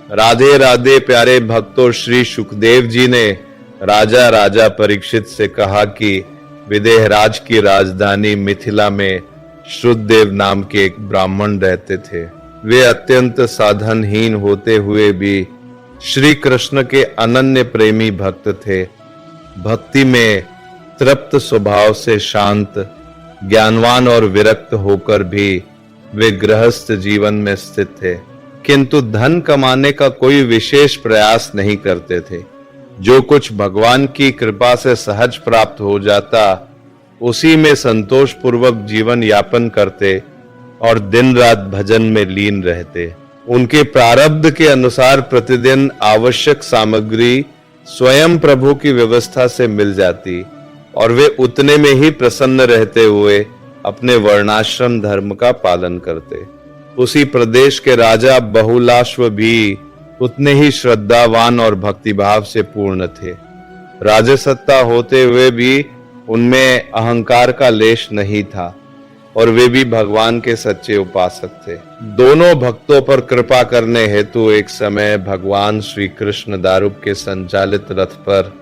राधे राधे प्यारे भक्तों, श्री सुखदेव जी ने राजा परीक्षित से कहा कि विदेहराज की राजधानी मिथिला में श्रुतदेव नाम के एक ब्राह्मण रहते थे। वे अत्यंत साधनहीन होते हुए भी श्री कृष्ण के अनन्य प्रेमी भक्त थे। भक्ति में तृप्त स्वभाव से शांत, ज्ञानवान और विरक्त होकर भी वे गृहस्थ जीवन में स्थित थे, किंतु धन कमाने का कोई विशेष प्रयास नहीं करते थे। जो कुछ भगवान की कृपा से सहज प्राप्त हो जाता, उसी में संतोष पूर्वक जीवन यापन करते और दिन रात भजन में लीन रहते। उनके प्रारब्ध के अनुसार प्रतिदिन आवश्यक सामग्री स्वयं प्रभु की व्यवस्था से मिल जाती और वे उतने में ही प्रसन्न रहते हुए अपने वर्णाश्रम धर्म का पालन करते। उसी प्रदेश के राजा बहुलाश्व भी उतने ही श्रद्धावान और भक्तिभाव से पूर्ण थे। राजसत्ता होते हुए भी उनमें अहंकार का लेश नहीं था और वे भी भगवान के सच्चे उपासक थे। दोनों भक्तों पर कृपा करने हेतु एक समय भगवान श्री कृष्ण दारुक के संचालित रथ पर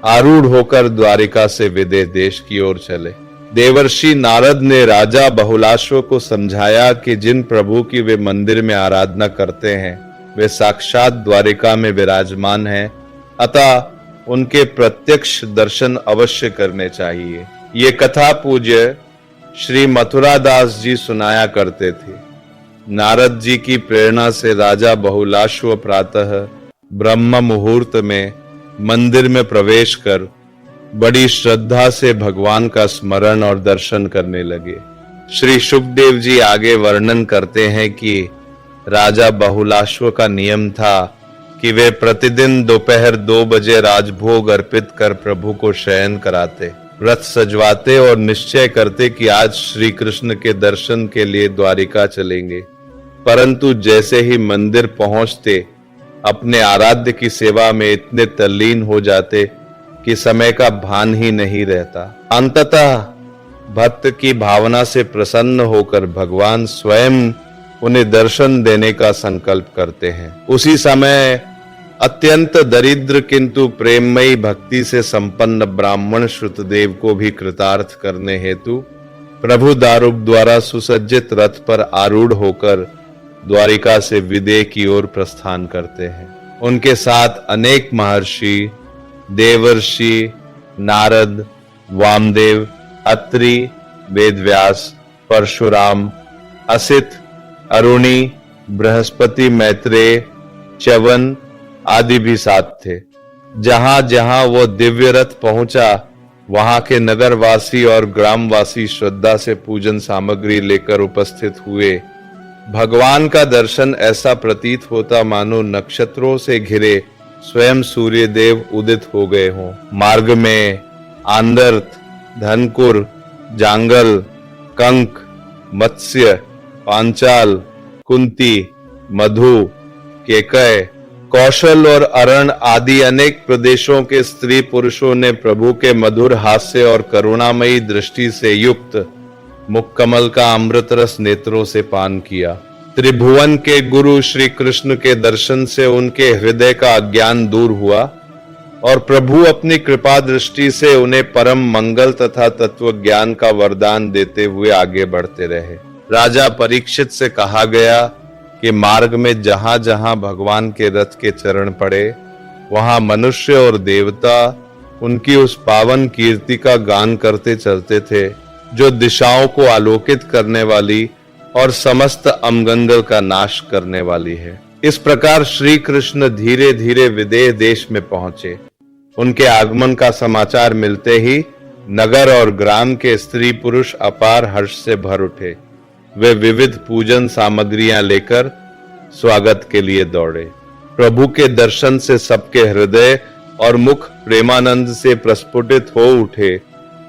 आरूढ़ होकर द्वारिका से विदेह देश की ओर चले। देवर्षि नारद ने राजा बहुलाश्व को समझाया कि जिन प्रभु की वे मंदिर में आराधना करते हैं, वे साक्षात द्वारिका में विराजमान हैं, अतः उनके प्रत्यक्ष दर्शन अवश्य करने चाहिए। ये कथा पूज्य श्री मथुरादास जी सुनाया करते थे। नारद जी की प्रेरणा से राजा बहुलाश्व प्रातः ब्रह्म मुहूर्त में मंदिर में प्रवेश कर बड़ी श्रद्धा से भगवान का स्मरण और दर्शन करने लगे। श्री सुखदेव जी आगे वर्णन करते हैं कि राजा बहुलाश्व का नियम था कि वे प्रतिदिन दोपहर 2 बजे राजभोग अर्पित कर प्रभु को शयन कराते, रथ सजवाते और निश्चय करते कि आज श्री कृष्ण के दर्शन के लिए द्वारिका चलेंगे। परंतु जैसे ही मंदिर पहुंचते अपने आराध्य की सेवा में इतने तल्लीन हो जाते कि समय का भान ही नहीं रहता। अंततः भक्त की भावना से प्रसन्न होकर भगवान स्वयं उन्हें दर्शन देने का संकल्प करते हैं। उसी समय अत्यंत दरिद्र किंतु प्रेममयी भक्ति से संपन्न ब्राह्मण श्रुतदेव को भी कृतार्थ करने हेतु प्रभु दारुक द्वारा सुसज्जित रथ पर आरूढ़ होकर द्वारिका से विदेह की ओर प्रस्थान करते हैं। उनके साथ अनेक महर्षि, देवर्षि, नारद, वामदेव, अत्रि, वेदव्यास, परशुराम, असित, अरुणी, बृहस्पति, मैत्रेय, च्यवन आदि भी साथ थे। जहां जहां वो दिव्य रथ पहुंचा, वहां के नगरवासी और ग्रामवासी श्रद्धा से पूजन सामग्री लेकर उपस्थित हुए। भगवान का दर्शन ऐसा प्रतीत होता मानो नक्षत्रों से घिरे स्वयं सूर्य देव उदित हो गए हों। मार्ग में आंदर्त, धनकुर, जांगल, कंक, मत्स्य, पांचाल, कुंती, मधु, केकय, कौशल और अरण आदि अनेक प्रदेशों के स्त्री पुरुषों ने प्रभु के मधुर हास्य और करुणामयी दृष्टि से युक्त मुखकमल का अमृत रस नेत्रों से पान किया। त्रिभुवन के गुरु श्री कृष्ण के दर्शन से उनके हृदय का अज्ञान दूर हुआ और प्रभु अपनी कृपा दृष्टि से उन्हें परम मंगल तथा तत्व ज्ञान का वरदान देते हुए आगे बढ़ते रहे। राजा परीक्षित से कहा गया कि मार्ग में जहां जहां भगवान के रथ के चरण पड़े, वहां मनुष्य और देवता उनकी उस पावन कीर्ति का गान करते चलते थे, जो दिशाओं को आलोकित करने वाली और समस्त अमंगल का नाश करने वाली है। इस प्रकार श्री कृष्ण धीरे धीरे विदेह देश में पहुंचे। उनके आगमन का समाचार मिलते ही नगर और ग्राम के स्त्री पुरुष अपार हर्ष से भर उठे। वे विविध पूजन सामग्रियां लेकर स्वागत के लिए दौड़े। प्रभु के दर्शन से सबके हृदय और मुख प्रेमानंद से प्रस्फुटित हो उठे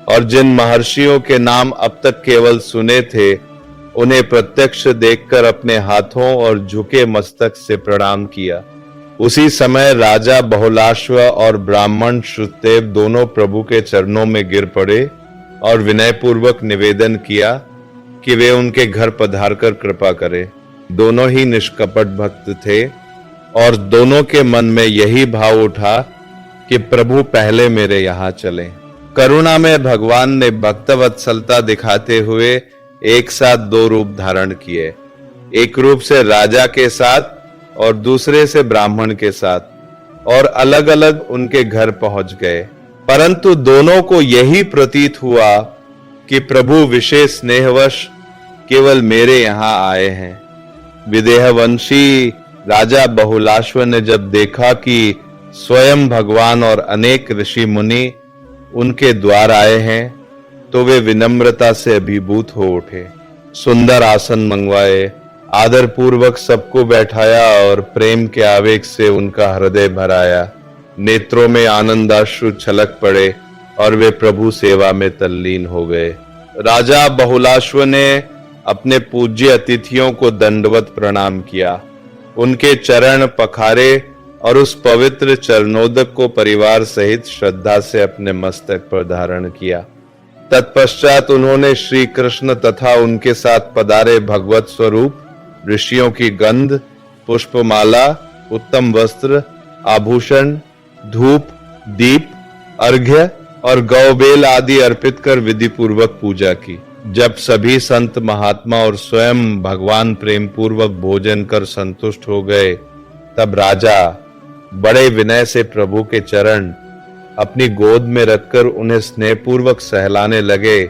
और जिन महर्षियों के नाम अब तक केवल सुने थे, उन्हें प्रत्यक्ष देखकर अपने हाथों और झुके मस्तक से प्रणाम किया। उसी समय राजा बहुलाश्व और ब्राह्मण श्रुतदेव दोनों प्रभु के चरणों में गिर पड़े और विनय पूर्वक निवेदन किया कि वे उनके घर पधारकर कृपा करें। दोनों ही निष्कपट भक्त थे और दोनों के मन में यही भाव उठा कि प्रभु पहले मेरे यहाँ चलें। करुणा में भगवान ने भक्तवत्सलता दिखाते हुए एक साथ दो रूप धारण किए, एक रूप से राजा के साथ और दूसरे से ब्राह्मण के साथ, और अलग अलग उनके घर पहुंच गए। परंतु दोनों को यही प्रतीत हुआ कि प्रभु विशेष स्नेहवश केवल मेरे यहाँ आए हैं। विदेहवंशी राजा बहुलाश्व ने जब देखा कि स्वयं भगवान और अनेक ऋषि मुनि उनके द्वार आए हैं, तो वे विनम्रता से अभिभूत हो उठे। सुंदर आसन मंगवाए, आदर पूर्वक सबको बैठाया और प्रेम के आवेग से उनका हृदय भराया। नेत्रों में आनंदाश्रु छलक पड़े और वे प्रभु सेवा में तल्लीन हो गए। राजा बहुलाश्व ने अपने पूज्य अतिथियों को दंडवत प्रणाम किया, उनके चरण पखारे और उस पवित्र चरणोदक को परिवार सहित श्रद्धा से अपने मस्तक पर धारण किया। तत्पश्चात उन्होंने श्री कृष्ण तथा उनके साथ पधारे भगवत स्वरूप, ऋषियों की गंध, पुष्पमाला, उत्तम वस्त्र, आभूषण, धूप, दीप, अर्घ्य और गौबेल आदि अर्पित कर विधि पूर्वक पूजा की। जब सभी संत महात्मा और स्वयं भगवान प्रेम पूर्वक भोजन कर संतुष्ट हो गए, तब राजा बड़े विनय से प्रभु के चरण अपनी गोद में रखकर उन्हें स्नेहपूर्वक सहलाने लगे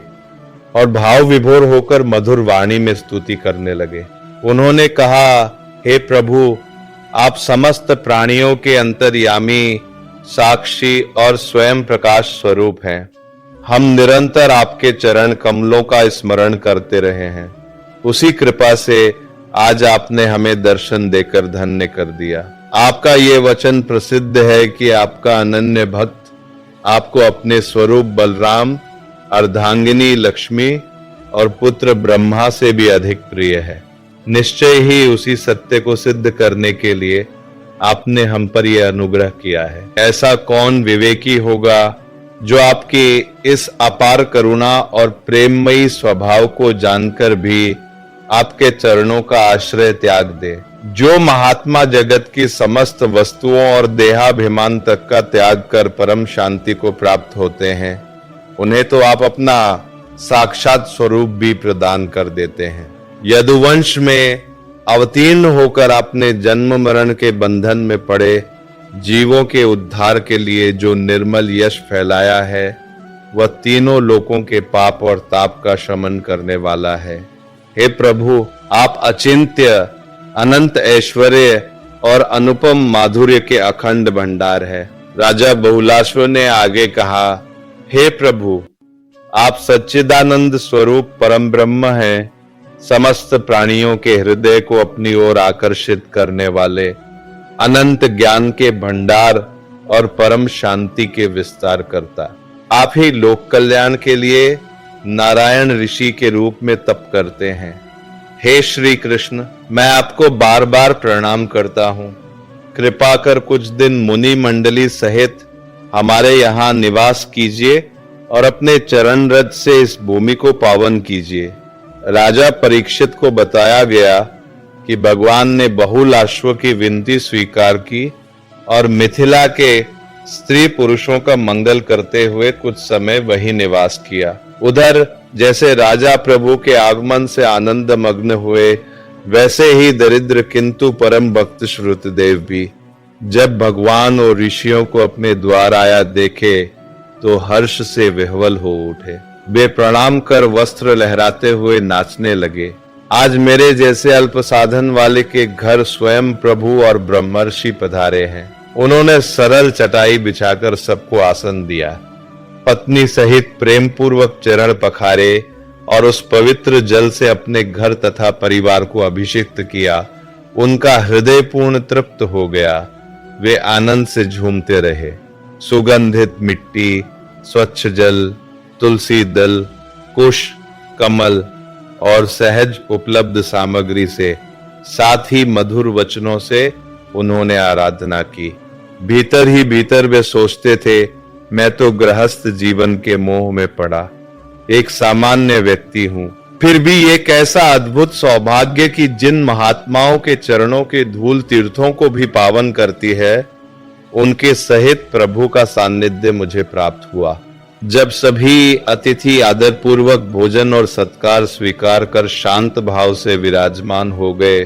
और भाव विभोर होकर मधुर वाणी में स्तुति करने लगे। उन्होंने कहा, हे प्रभु, आप समस्त प्राणियों के अंतर्यामी, साक्षी और स्वयं प्रकाश स्वरूप हैं। हम निरंतर आपके चरण कमलों का स्मरण करते रहे हैं। उसी कृपा से आज आपने हमें दर्शन देकर धन्य कर दिया। आपका ये वचन प्रसिद्ध है कि आपका अनन्य भक्त आपको अपने स्वरूप बलराम, अर्धांगिनी लक्ष्मी और पुत्र ब्रह्मा से भी अधिक प्रिय है। निश्चय ही उसी सत्य को सिद्ध करने के लिए आपने हम पर यह अनुग्रह किया है। ऐसा कौन विवेकी होगा जो आपकी इस अपार करुणा और प्रेममयी स्वभाव को जानकर भी आपके चरणों का आश्रय त्याग दे। जो महात्मा जगत की समस्त वस्तुओं और देहाभिमान तक का त्याग कर परम शांति को प्राप्त होते हैं, उन्हें तो आप अपना साक्षात स्वरूप भी प्रदान कर देते हैं। यदुवंश में अवतीर्ण होकर आपने जन्म मरण के बंधन में पड़े जीवों के उद्धार के लिए जो निर्मल यश फैलाया है, वह तीनों लोकों के पाप और ताप का शमन करने वाला है। हे प्रभु, आप अचिंत्य, अनंत ऐश्वर्य और अनुपम माधुर्य के अखंड भंडार है। राजा बहुलाश्व ने आगे कहा, हे प्रभु, आप सच्चिदानंद स्वरूप परम ब्रह्म हैं, समस्त प्राणियों के हृदय को अपनी ओर आकर्षित करने वाले, अनंत ज्ञान के भंडार और परम शांति के विस्तार करता। आप ही लोक कल्याण के लिए नारायण ऋषि के रूप में तप करते हैं। हे श्री कृष्ण, मैं आपको बार बार प्रणाम करता हूँ। कृपा कर कुछ दिन मुनि मंडली सहित हमारे यहाँ निवास कीजिए और अपने चरण रज से इस भूमि को पावन कीजिए। राजा परीक्षित को बताया गया कि भगवान ने बहुलाश्व की विनती स्वीकार की और मिथिला के स्त्री पुरुषों का मंगल करते हुए कुछ समय वही निवास किया। उधर जैसे राजा प्रभु के आगमन से आनंद मग्न हुए, वैसे ही दरिद्र किंतु परम भक्त श्रुतदेव भी जब भगवान और ऋषियों को अपने द्वार आया देखे तो हर्ष से विह्वल हो उठे। वे प्रणाम कर वस्त्र लहराते हुए नाचने लगे। आज मेरे जैसे अल्प साधन वाले के घर स्वयं प्रभु और ब्रह्मर्षि पधारे हैं। उन्होंने सरल चटाई बिछाकर सबको आसन दिया, पत्नी सहित प्रेम पूर्वक चरण पखारे और उस पवित्र जल से अपने घर तथा परिवार को अभिषिक्त किया। उनका हृदय पूर्ण तृप्त हो गया। वे आनंद से झूमते रहे। सुगंधित मिट्टी, स्वच्छ जल, तुलसी दल, कुश, कमल और सहज उपलब्ध सामग्री से, साथ ही मधुर वचनों से उन्होंने आराधना की। भीतर ही भीतर वे सोचते थे, मैं तो गृहस्थ जीवन के मोह में पड़ा एक सामान्य व्यक्ति हूँ। फिर भी ये कैसा अद्भुत सौभाग्य कि जिन महात्माओं के चरणों के धूल तीर्थों को भी पावन करती है, उनके सहित प्रभु का सानिध्य मुझे प्राप्त हुआ। जब सभी अतिथि आदर पूर्वक भोजन और सत्कार स्वीकार कर शांत भाव से विराजमान हो गए,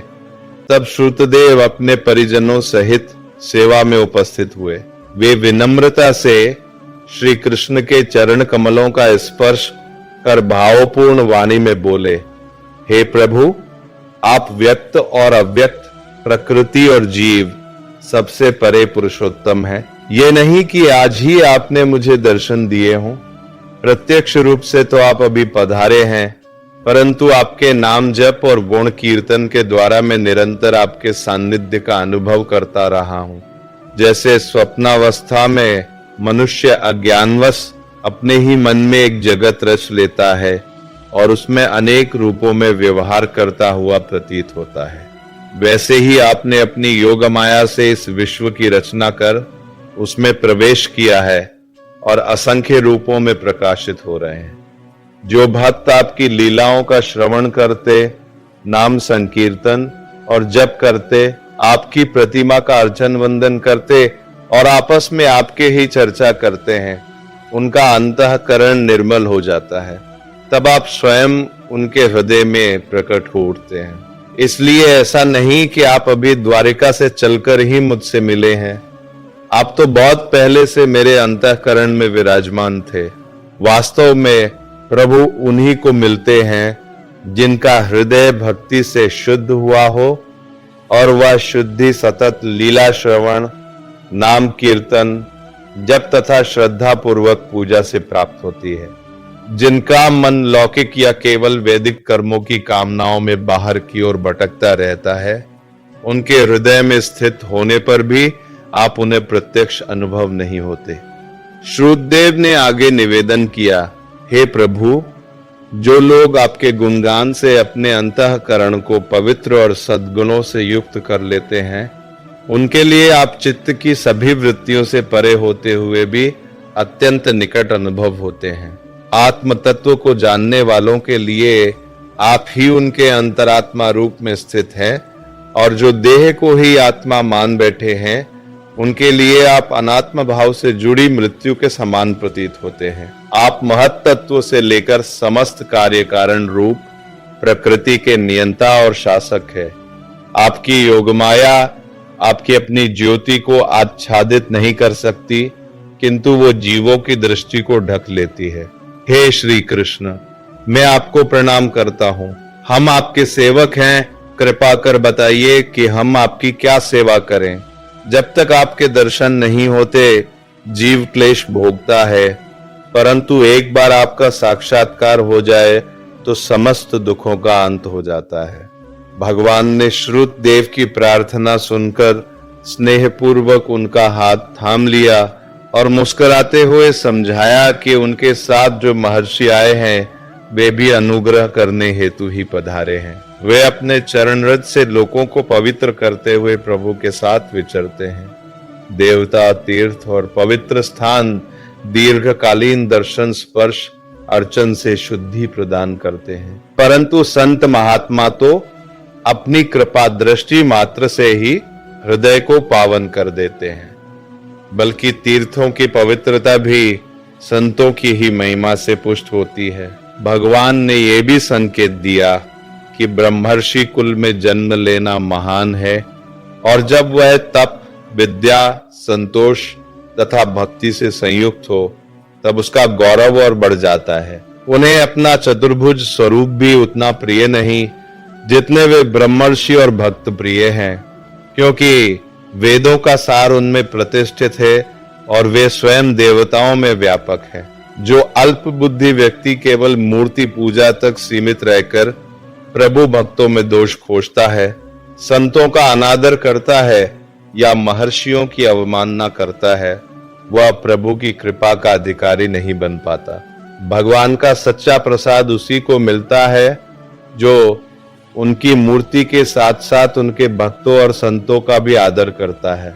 तब श्रुतदेव अपने परिजनों सहित सेवा में उपस्थित हुए। वे विनम्रता से श्री कृष्ण के चरण कमलों का स्पर्श कर भावपूर्ण वाणी में बोले, हे प्रभु, आप व्यक्त और अव्यक्त, प्रकृति और जीव सबसे परे पुरुषोत्तम हैं। ये नहीं कि आज ही आपने मुझे दर्शन दिए हों, प्रत्यक्ष रूप से तो आप अभी पधारे हैं, परंतु आपके नाम जप और गुण कीर्तन के द्वारा मैं निरंतर आपके सानिध्य का अनुभव करता रहा हूं। जैसे स्वप्नावस्था में मनुष्य अज्ञानवश अपने ही मन में एक जगत रच लेता है और उसमें अनेक रूपों में व्यवहार करता हुआ प्रतीत होता है, वैसे ही आपने अपनी योग माया से इस विश्व की रचना कर उसमें प्रवेश किया है और असंख्य रूपों में प्रकाशित हो रहे हैं। जो भक्त आपकी लीलाओं का श्रवण करते, नाम संकीर्तन और जप करते, आपकी प्रतिमा का अर्चन वंदन करते और आपस में आपके ही चर्चा करते हैं, उनका अंतःकरण निर्मल हो जाता है। तब आप स्वयं उनके हृदय में प्रकट हो उठते हैं। इसलिए ऐसा नहीं कि आप अभी द्वारिका से चलकर ही मुझसे मिले हैं, आप तो बहुत पहले से मेरे अंतःकरण में विराजमान थे। वास्तव में प्रभु उन्हीं को मिलते हैं जिनका हृदय भक्ति से शुद्ध हुआ हो और वह शुद्धि सतत लीला श्रवण, नाम कीर्तन, जप तथा श्रद्धा पूर्वक पूजा से प्राप्त होती है। जिनका मन लौकिक या केवल वैदिक कर्मों की कामनाओं में बाहर की ओर भटकता रहता है, उनके हृदय में स्थित होने पर भी आप उन्हें प्रत्यक्ष अनुभव नहीं होते। श्रुतदेव ने आगे निवेदन किया, हे प्रभु, जो लोग आपके गुणगान से अपने अंतःकरण को पवित्र और सद्गुणों से युक्त कर लेते हैं, उनके लिए आप चित्त की सभी वृत्तियों से परे होते हुए भी अत्यंत निकट अनुभव होते हैं। आत्म तत्व को जानने वालों के लिए आप ही उनके अंतरात्मा रूप में स्थित हैं, और जो देह को ही आत्मा मान बैठे हैं, उनके लिए आप अनात्म भाव से जुड़ी मृत्यु के समान प्रतीत होते हैं। आप महत तत्व से लेकर समस्त कार्य कारण रूप प्रकृति के नियंता और शासक है। आपकी योगमाया आपकी अपनी ज्योति को आच्छादित नहीं कर सकती, किंतु वो जीवों की दृष्टि को ढक लेती है। हे श्री कृष्ण, मैं आपको प्रणाम करता हूँ। हम आपके सेवक हैं, कृपा कर बताइए कि हम आपकी क्या सेवा करें। जब तक आपके दर्शन नहीं होते जीव क्लेश भोगता है, परंतु एक बार आपका साक्षात्कार हो जाए तो समस्त दुखों का अंत हो जाता है। भगवान ने श्रुतदेव की प्रार्थना सुनकर स्नेहपूर्वक उनका हाथ थाम लिया और मुस्कुराते हुए समझाया कि उनके साथ जो महर्षि आए हैं वे भी अनुग्रह करने हेतु ही पधारे हैं। वे अपने चरण रज से लोगों को पवित्र करते हुए प्रभु के साथ विचरते हैं। देवता, तीर्थ और पवित्र स्थान दीर्घकालीन दर्शन, स्पर्श, अर्चन से शुद्धि प्रदान करते हैं, परंतु संत महात्मा तो अपनी कृपा दृष्टि मात्र से ही हृदय को पावन कर देते हैं। बल्कि तीर्थों की पवित्रता भी संतों की ही महिमा से पुष्ट होती है। भगवान ने यह भी संकेत दिया कि ब्रह्मर्षि कुल में जन्म लेना महान है, और जब वह तप, विद्या, संतोष तथा भक्ति से संयुक्त हो तब उसका गौरव और बढ़ जाता है। उन्हें अपना चतुर्भुज स्वरूप भी उतना प्रिय नहीं जितने वे ब्रह्मर्षि और भक्त प्रिय हैं, क्योंकि वेदों का सार उनमें प्रतिष्ठित है और वे स्वयं देवताओं में व्यापक है। जो अल्प बुद्धि व्यक्ति केवल मूर्ति पूजा तक सीमित रहकर प्रभु भक्तों में दोष खोजता है, संतों का अनादर करता है या महर्षियों की अवमानना करता है, वह प्रभु की कृपा का अधिकारी नहीं बन पाता। भगवान का सच्चा प्रसाद उसी को मिलता है जो उनकी मूर्ति के साथ साथ उनके भक्तों और संतों का भी आदर करता है।